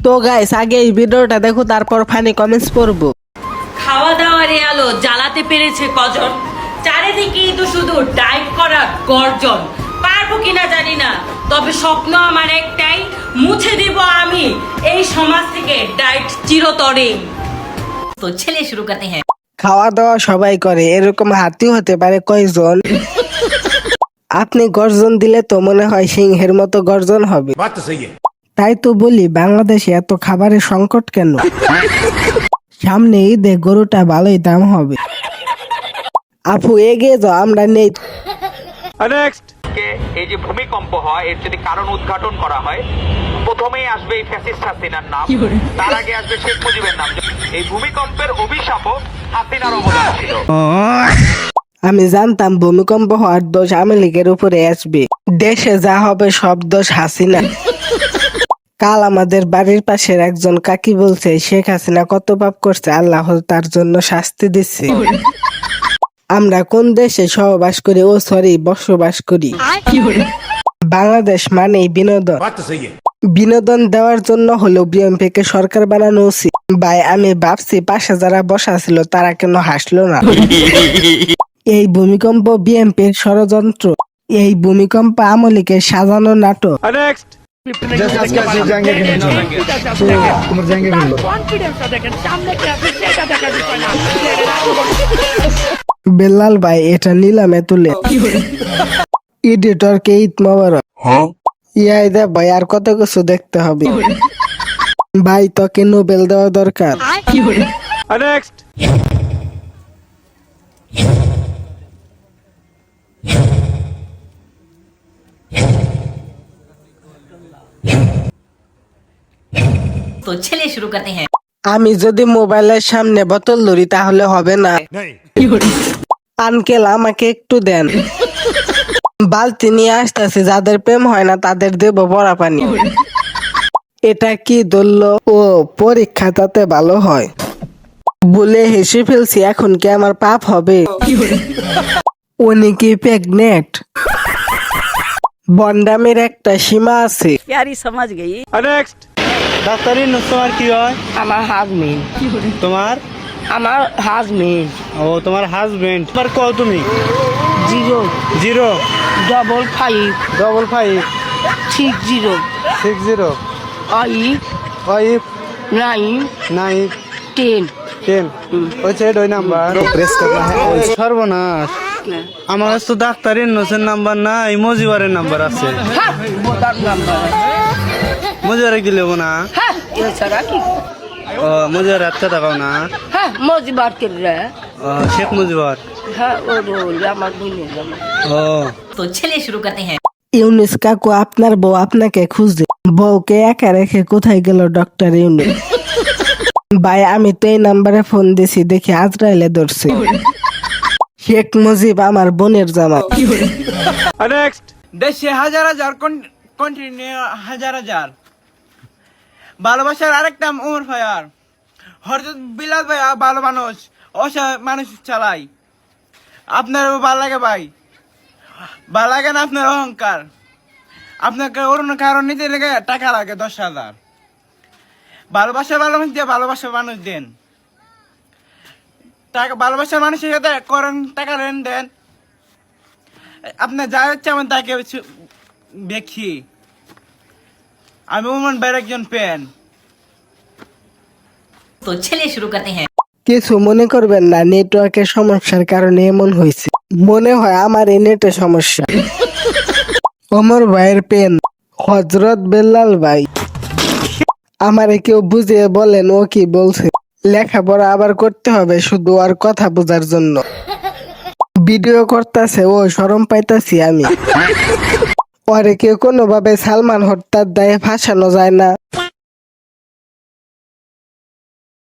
তো গাইস আগে এই ভিডিওটা দেখো, তারপর ফানি কমেন্টস পড়বো। খাওয়া দাওয়ার আলো জ্বালাতে পেরেছে কজন, চারিদিকেই তো শুধু ডাইট করার গর্জন। পারবো কিনা জানি না, তবে স্বপ্ন আমার একটাই, মুছে দিব আমি এই সমাজ থেকে ডাইট চিরতরে। তো ছেলে শুরু করতে হ্যাঁ। খাওয়া দাওয়া সবাই করে, এরকম হাতিও হতে পারে কয়জন? আপনি গর্জন দিলে তো মনে হয় সিংহের মতো গর্জন হবে। তাই তো বলি বাংলাদেশে এত খাবারের সংকট কেন? সামনে ঈদে গরুটা ভালোই দাম হবে। আপু এগিয়ে যাও, আমরা নেই। এই যে ভূমিকম্প হয় এর যদি কারণ উদ্ঘাটন করা হয়, প্রথমেই আসবে এই ফ্যাসিস্ট হাসিনার নাম, তার আগে আসবে শেখ মুজিবের নাম। এই ভূমিকম্পের অভিশাপও হাসিনার অবদান ছিল। আমি জানতাম ভূমিকম্প হওয়ার দোষ আওয়ামী লীগের উপরে আসবে, দেশে যা হবে সব দোষ হাসিনা। কাল আমাদের বাড়ির পাশের একজন কাকি বলছে শেখ হাসিনা কত পাপ করছে, আল্লাহ তার জন্য শাস্তি দিচ্ছে। আমরা কোন দেশে সহবাস করি, ও সরি বসবাস করি? বাংলাদেশ মানেই বিনোদন। বিনোদন দেওয়ার জন্য হলো বিএনপিকে সরকার বানানো উচিত। ভাই আমি ভাবছি পাশে যারা বসা ছিল তারা কেন হাসলো না? এই ভূমিকম্প বিএনপির ষড়যন্ত্র, এই ভূমিকম্প আওয়ামী লীগের সাজানো নাটক। বেলাল ভাই এটা নিলামে তুলে। এডিটর কে ঈদ মোবারক। ইয়াই দে ভাই, আর কত কিছু দেখতে হবে ভাই, তোকে নোবেল দেওয়া দরকার। তো ছেলে শুরু করতে হ্যাঁ। আমি যদি মোবাইলের সামনে বোতল ধরি তাহলে হবে না। আঙ্কেল আমাকে একটু দেন, বালতি নিয়ে আসতেছে, যাদের প্রেম হয় না তাদের দেব বড়া পানি। এটা কি ধরলো? ও পরীক্ষা তাতে ভালো হয় বলে হেসে ফেলছি, এখন কি আমার পাপ হবে? উনি কি প্রেগনেন্ট? বন্ডামের একটা সীমা আছে। প্যারি সমাজ গেই। ডাক্তারি তোমার কি হয়? আমার হাজবেন্ড। তোমার? আমার হাজবেন্ড। ও তোমার হাজবেন্ড। তোমার কত তুমি? 0 0 5 5 6 0 6 0 5 5 9 9 10 10 হচ্ছে ওই নাম্বার। সর্বনাশ, আমার কাছে তো ডাক্তারের নোসের নাম্বার নাই, মজিবারের নাম্বার আছে। বোতার নাম্বার। মজিবারে দিলে না? হ্যাঁ এছাড়া কি? ও মজিবার আচ্ছা দেখাও না? হ্যাঁ মজিবার কেলে। শেখ মুজিবার। হ্যাঁ ও রোল আমার বোনের জামা। ও তো ছেলে শুরু করতে হ্যাঁ। ইউনুস কাকু আপনার বউ আপনাকে খুঁজে, বউকে একা রেখে কোথায় গেল ডক্টর ইউনুস? ভাই আমি তো এই নাম্বারে ফোন দিছি, দেখি আজরাইলে ধরছে। শেখ মুজিব আমার বোনের জামা। দেশে হাজার হাজার কন্টিনিউ হাজার হাজার ভালোবাসার আরেকটা উমর ফায়ার হরজত বিলাল ভাই ভালো মানুষ, অসহায় মানুষ চালাই। আপনার ভালো লাগে ভাই, ভালো লাগে না আপনার অহংকার? আপনাকে অন্য কারণ নিতে লেগে টাকা লাগে 10,000। ভালোবাসার মানুষ দিয়ে ভালোবাসার মানুষ দেন, টাকা ভালোবাসার মানুষের সাথে করেন, টাকা দেন। আপনার যা হচ্ছে আমার তাকে দেখি। আমি ওমন ভাইয়ের একজন ফ্যান। তো ছেলে শুরু করতে হ্যাঁ। কিছু মনে করবেন না, নেটওয়ার্কের সমস্যার কারণে এমন হয়েছে। মনে হয় আমার এই নেটের সমস্যা। ওমর ভাইয়ের পেন হযরত বেলাল ভাই, আমারে কেউ বুঝিয়ে বলেন ও কি বলছে? লেখাপড়া আবার করতে হবে শুধু আর কথা বোঝার জন্য। ভিডিও করতেছে ও শরম পাইতাছি আমি। পরে কেউ কোনোভাবে সালমান হত্যার দায়ে ফাঁসানো যায় না।